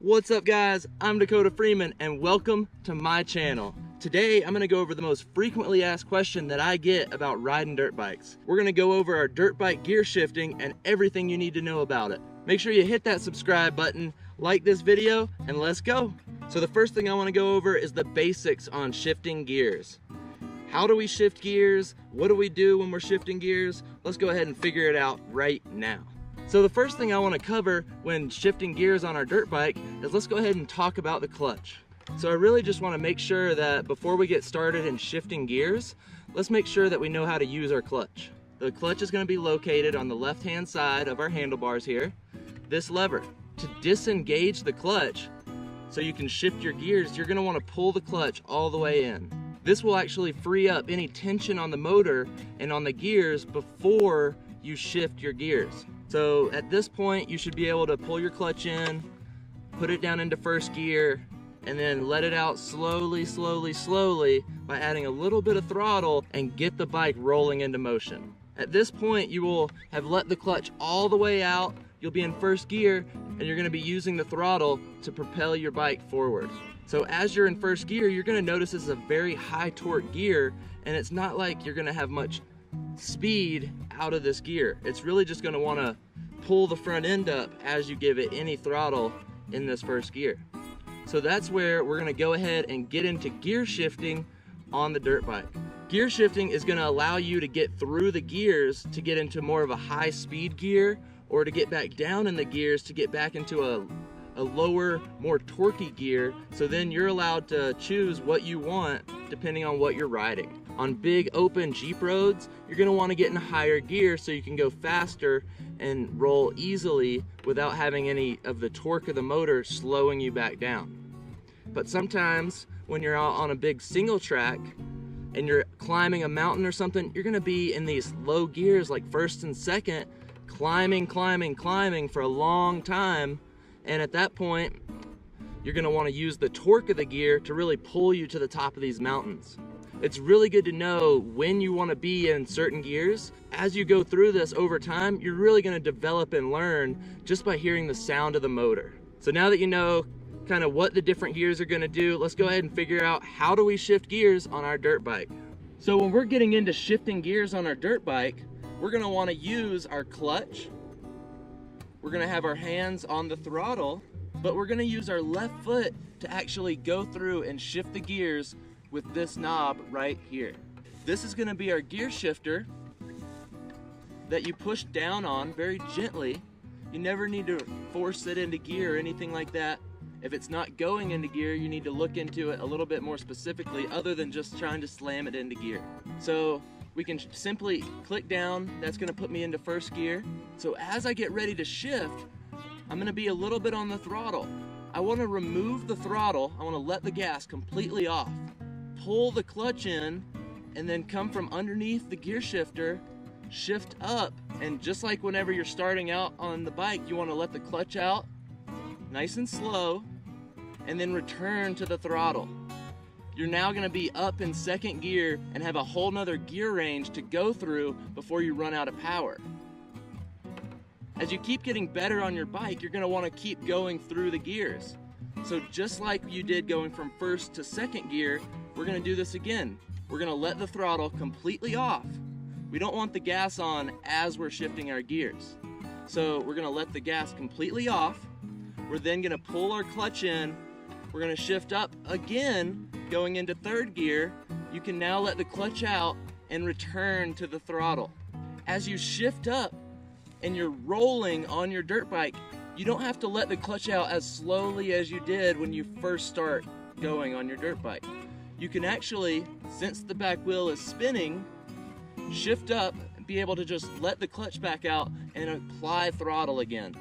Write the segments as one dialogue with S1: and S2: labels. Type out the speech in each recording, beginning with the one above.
S1: What's up guys, I'm Dakota Freeman and welcome to my channel. Today I'm going to go over the most frequently asked question that I get about riding dirt bikes. We're going to go over our dirt bike gear shifting and everything you need to know about it. Make sure you hit that subscribe button, like this video, and let's go. So the first thing I want to go over is the basics on shifting gears. How do we shift gears? What do we do when we're shifting gears? Let's go ahead and figure it out right now. So the first thing I want to cover when shifting gears on our dirt bike is let's go ahead and talk about the clutch. So I really just want to make sure that before we get started in shifting gears, let's make sure that we know how to use our clutch. The clutch is going to be located on the left-hand side of our handlebars here. This lever. To disengage the clutch so you can shift your gears, you're going to want to pull the clutch all the way in. This will actually free up any tension on the motor and on the gears before you shift your gears. So at this point, you should be able to pull your clutch in, put it down into first gear, and then let it out slowly by adding a little bit of throttle and get the bike rolling into motion. At this point, you will have let the clutch all the way out, you'll be in first gear, and you're gonna be using the throttle to propel your bike forward. So as you're in first gear, you're gonna notice this is a very high torque gear, and it's not like you're gonna have much speed out of this gear. It's really just going to want to pull the front end up as you give it any throttle in this first gear. So that's where we're going to go ahead and get into gear shifting on the dirt bike. Gear shifting is going to allow you to get through the gears to get into more of a high speed gear, or to get back down in the gears to get back into a lower, more torquey gear. So then you're allowed to choose what you want depending on what you're riding. On big open Jeep roads, you're gonna wanna get in higher gear so you can go faster and roll easily without having any of the torque of the motor slowing you back down. But sometimes when you're out on a big single track and you're climbing a mountain or something, you're gonna be in these low gears like first and second, climbing for a long time. And at that point, you're gonna wanna use the torque of the gear to really pull you to the top of these mountains. It's really good to know when you wanna be in certain gears. As you go through this over time, you're really gonna develop and learn just by hearing the sound of the motor. So now that you know kind of what the different gears are gonna do, let's go ahead and figure out how do we shift gears on our dirt bike. So when we're getting into shifting gears on our dirt bike, we're gonna wanna use our clutch. We're gonna have our hands on the throttle, but we're gonna use our left foot to actually go through and shift the gears with this knob right here. This is gonna be our gear shifter that you push down on very gently. You never need to force it into gear or anything like that. If it's not going into gear, you need to look into it a little bit more specifically other than just trying to slam it into gear. So we can simply click down, that's gonna put me into first gear. So as I get ready to shift, I'm gonna be a little bit on the throttle. I wanna remove the throttle, I wanna let the gas completely off. Pull the clutch in, and then come from underneath the gear shifter, shift up, and just like whenever you're starting out on the bike, you wanna let the clutch out, nice and slow, and then return to the throttle. You're now gonna be up in second gear and have a whole nother gear range to go through before you run out of power. As you keep getting better on your bike, you're gonna wanna keep going through the gears. So just like you did going from first to second gear, we're gonna do this again. We're gonna let the throttle completely off. We don't want the gas on as we're shifting our gears. So we're gonna let the gas completely off. We're then gonna pull our clutch in. We're gonna shift up again, going into third gear. You can now let the clutch out and return to the throttle. As you shift up and you're rolling on your dirt bike, you don't have to let the clutch out as slowly as you did when you first start going on your dirt bike. You can actually, since the back wheel is spinning, shift up and be able to just let the clutch back out and apply throttle again.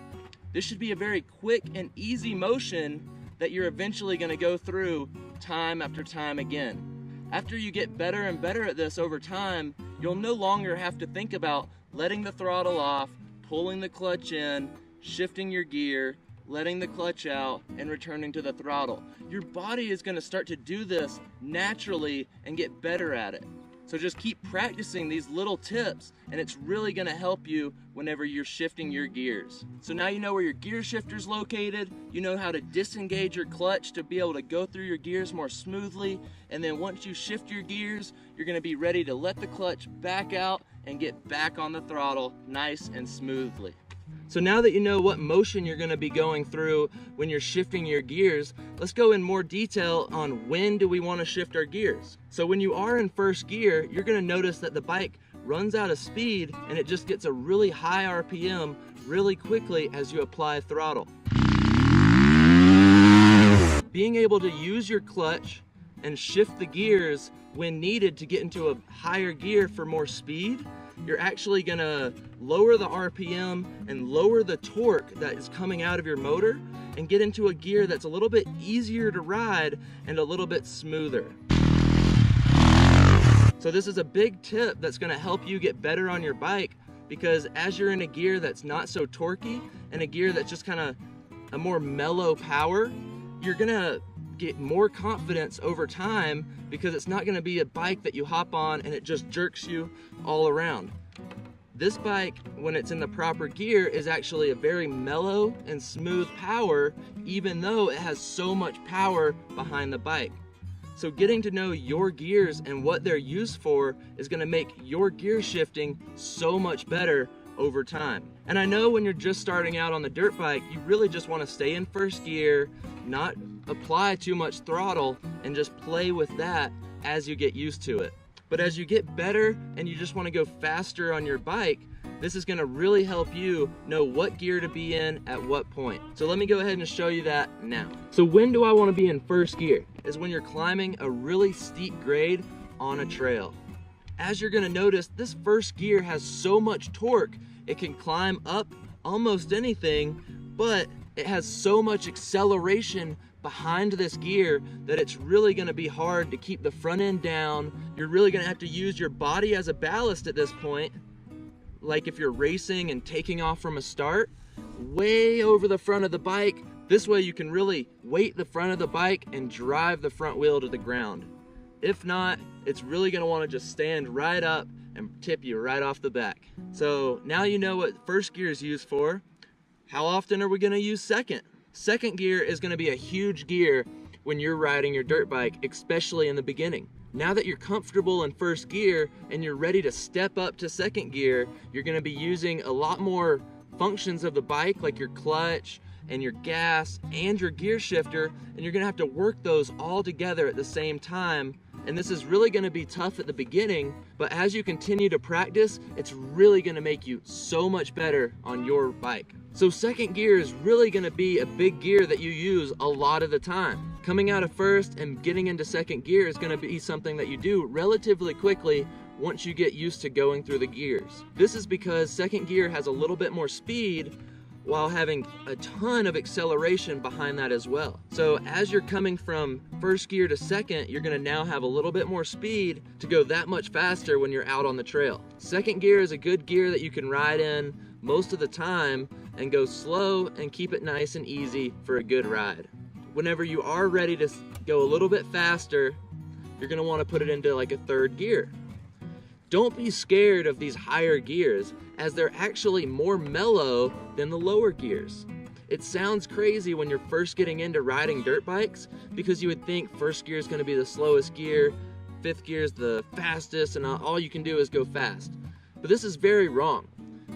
S1: This should be a very quick and easy motion that you're eventually going to go through time after time again. After you get better and better at this over time, you'll no longer have to think about letting the throttle off, pulling the clutch in, shifting your gear, letting the clutch out, and returning to the throttle. Your body is going to start to do this naturally and get better at it. So just keep practicing these little tips, and it's really gonna help you whenever you're shifting your gears. So now you know where your gear shifter's located, you know how to disengage your clutch to be able to go through your gears more smoothly, and then once you shift your gears, you're gonna be ready to let the clutch back out and get back on the throttle nice and smoothly. So now that you know what motion you're going to be going through when you're shifting your gears, let's go in more detail on when do we want to shift our gears. So when you are in first gear, you're going to notice that the bike runs out of speed and it just gets a really high RPM really quickly as you apply throttle. Being able to use your clutch and shift the gears when needed to get into a higher gear for more speed, you're actually gonna lower the RPM and lower the torque that is coming out of your motor and get into a gear that's a little bit easier to ride and a little bit smoother. So this is a big tip that's gonna help you get better on your bike, because as you're in a gear that's not so torquey and a gear that's just kind of a more mellow power, you're gonna get more confidence over time, because it's not going to be a bike that you hop on and it just jerks you all around. This bike, when it's in the proper gear, is actually a very mellow and smooth power, even though it has so much power behind the bike. So getting to know your gears and what they're used for is going to make your gear shifting so much better over time. And I know when you're just starting out on the dirt bike, you really just want to stay in first gear, not apply too much throttle, and just play with that as you get used to it. But as you get better and you just want to go faster on your bike, this is going to really help you know what gear to be in at what point. So let me go ahead and show you that now. So when do I want to be in first gear? Is when you're climbing a really steep grade on a trail. As you're going to notice, this first gear has so much torque, it can climb up almost anything, but it has so much acceleration behind this gear that it's really going to be hard to keep the front end down. You're really going to have to use your body as a ballast at this point, like if you're racing and taking off from a start, way over the front of the bike. This way you can really weight the front of the bike and drive the front wheel to the ground. If not, it's really going to want to just stand right up and tip you right off the back. So now you know what first gear is used for. How often are we going to use second? Second gear is going to be a huge gear when you're riding your dirt bike, especially in the beginning. Now that you're comfortable in first gear and you're ready to step up to second gear, you're going to be using a lot more functions of the bike, like your clutch and your gas and your gear shifter, and you're going to have to work those all together at the same time. And this is really going to be tough at the beginning, but as you continue to practice, it's really going to make you so much better on your bike. So second gear is really going to be a big gear that you use a lot of the time. Coming out of first and getting into second gear is going to be something that you do relatively quickly once you get used to going through the gears. This is because second gear has a little bit more speed while having a ton of acceleration behind that as well. So as you're coming from first gear to second, you're gonna now have a little bit more speed to go that much faster when you're out on the trail. Second gear is a good gear that you can ride in most of the time and go slow and keep it nice and easy for a good ride. Whenever you are ready to go a little bit faster, you're gonna wanna put it into like a third gear. Don't be scared of these higher gears, as they're actually more mellow than the lower gears. It sounds crazy when you're first getting into riding dirt bikes, because you would think first gear is going to be the slowest gear, fifth gear is the fastest, and all you can do is go fast. But this is very wrong,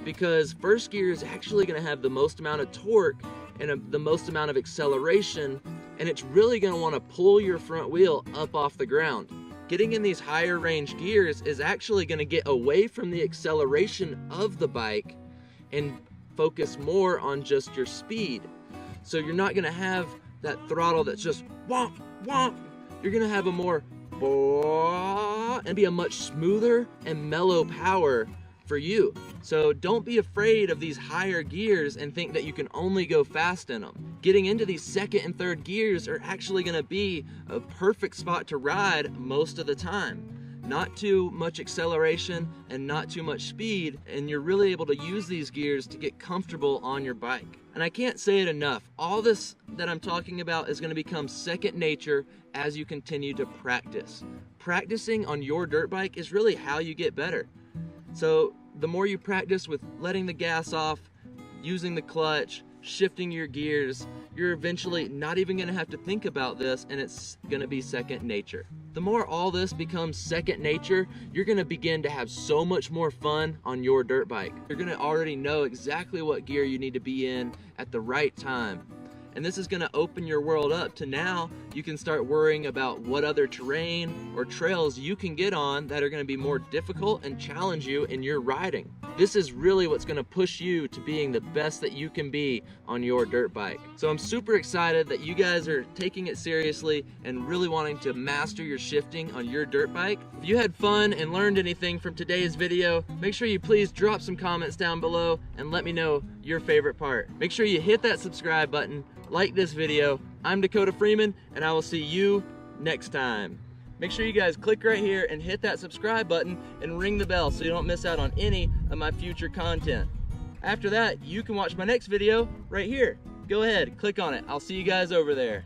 S1: because first gear is actually going to have the most amount of torque and the most amount of acceleration, and it's really going to want to pull your front wheel up off the ground. Getting in these higher range gears is actually going to get away from the acceleration of the bike and focus more on just your speed. So you're not going to have that throttle that's just womp, womp. You're going to have a more and be a much smoother and mellow power for you. So don't be afraid of these higher gears and think that you can only go fast in them. Getting into these second and third gears are actually going to be a perfect spot to ride most of the time. Not too much acceleration and not too much speed, and you're really able to use these gears to get comfortable on your bike. And I can't say it enough. All this that I'm talking about is going to become second nature as you continue to practice. Practicing on your dirt bike is really how you get better. So the more you practice with letting the gas off, using the clutch, shifting your gears, you're eventually not even going to have to think about this, and it's going to be second nature. The more all this becomes second nature, you're going to begin to have so much more fun on your dirt bike. You're going to already know exactly what gear you need to be in at the right time. And this is going to open your world up to now you can start worrying about what other terrain or trails you can get on that are going to be more difficult and challenge you in your riding. This is really what's going to push you to being the best that you can be on your dirt bike. So I'm super excited that you guys are taking it seriously and really wanting to master your shifting on your dirt bike. If you had fun and learned anything from today's video, make sure you please drop some comments down below and let me know your favorite part. Make sure you hit that subscribe button, like this video. I'm Dakota Freeman, and I will see you next time. Make sure you guys click right here and hit that subscribe button and ring the bell so you don't miss out on any of my future content. After that, you can watch my next video right here. Go ahead, click on it. I'll see you guys over there.